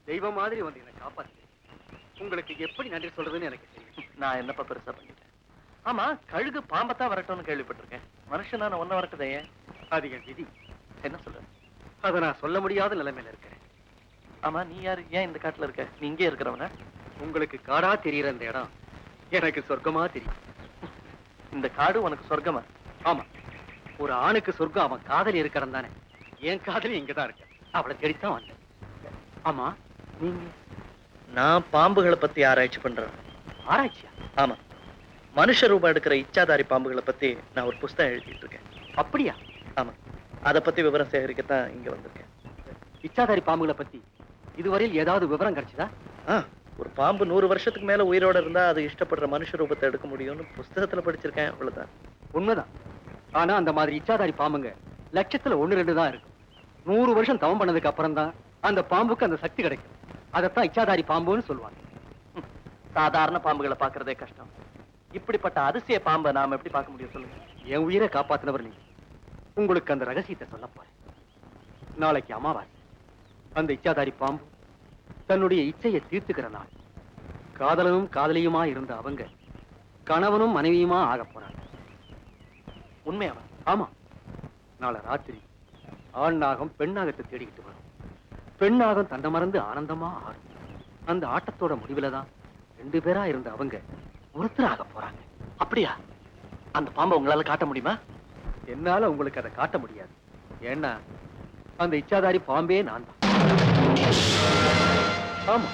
தெய்வம் மாதிரி வந்து என்னை காப்பாத்து. உங்களுக்கு எப்படி நன்றி சொல்றதுன்னு எனக்கு தெரியும். நான் என்னப்பா பெருசா பண்ணிட்டேன்? ஆமா, கழுகு பாம்பத்தான் வரட்டும்னு கேள்விப்பட்டிருக்கேன். மனுஷனா நான் ஒன்ன வரட்டுதே ஏன்? அது என் விதி. என்ன சொல்ற? அதை நான் சொல்ல முடியாத நிலைமையில இருக்கேன். ஆமா, நீ யாரு? ஏன் இந்த காட்டுல இருக்க? நீ இங்கே இருக்கிறவன? உங்களுக்கு காடா தெரியற இந்த இடம் எனக்கு சொர்க்கமா தெரியும். இந்த காடு உனக்கு சொர்க்கமா? ஆமா, ஒரு ஆணுக்கு சொர்க்கம் அவன் காதலி இருக்கிறம் தானே. என் காதலி இங்கதான் இருக்கு. அவளை தேடித்தான் வந்தேன். ஆமா, நீங்க? நான் பாம்புகளை பத்தி ஆராய்ச்சி பண்றேன். ஆராய்ச்சியா? ஆமா, மனுஷ ரூபம் எடுக்கிற இச்சாதாரி பாம்புகளை பத்தி நான் ஒரு புஸ்தகம் எழுதிட்டு இருக்கேன். அப்படியா? ஆமா, அதை பத்தி விவரம் சேகரிக்கத்தான் இங்க வந்திருக்கேன். இச்சாதாரி பாம்புகளை பத்தி இதுவரையில் ஏதாவது விவரம் கிடைச்சதா? ஒரு பாம்பு 100 வருஷத்துக்கு மேல உயிரோட இருந்தா அது இஷ்டப்படுற மனுஷ ரூபத்தை எடுக்க முடியும்னு புஸ்தகத்துல படிச்சிருக்கேன், அவ்வளவுதான். உண்மைதான். ஆனா அந்த மாதிரி இச்சாதாரி பாம்புங்க லட்சத்துல 1-2 தான் இருக்கும். 100 வருஷம் தவம் பண்ணதுக்கு அப்புறம் தான் அந்த பாம்புக்கு அந்த சக்தி கிடைக்கும். அதைத்தான் இச்சாதாரி பாம்புன்னு சொல்லுவாங்க. சாதாரண பாம்புகளை பாக்குறதே கஷ்டம். இப்படிப்பட்ட அதிசய பாம்பை நாம எப்படி பார்க்க முடியும் சொல்லுங்க? என் உயிரை காப்பாத்தினவர் நீங்க. உங்களுக்கு அந்த ரகசியத்தை சொல்ல போறேன். நாளைக்கு அமாவாசை. அந்த இச்சாதாரி பாம்பு தன்னுடைய இச்சையை தீர்த்துக்கிற நாள். காதலனும் காதலியுமா இருந்த அவங்க கணவனும் மனைவியுமா ஆக போறாங்க. உண்மையாவா? ஆமா. நாளை ராத்திரி ஆண் நாகம் பெண் நாகத்தை தேடிக்கிட்டு வரும். பெண் நாகம் தன்னை மறந்து ஆனந்தமா ஆடும். அந்த ஆட்டத்தோட முடிவுல தான் 2 பேரா இருந்த அவங்க ஒருத்தராக போறாங்க. அப்படியா? அந்த பாம்பை உங்களால காட்ட முடியுமா? என்னால உங்களுக்கு அதை காட்ட முடியாது. ஏன்னா அந்த இச்சாதாரி பாம்பே நான் தான். ஆமா.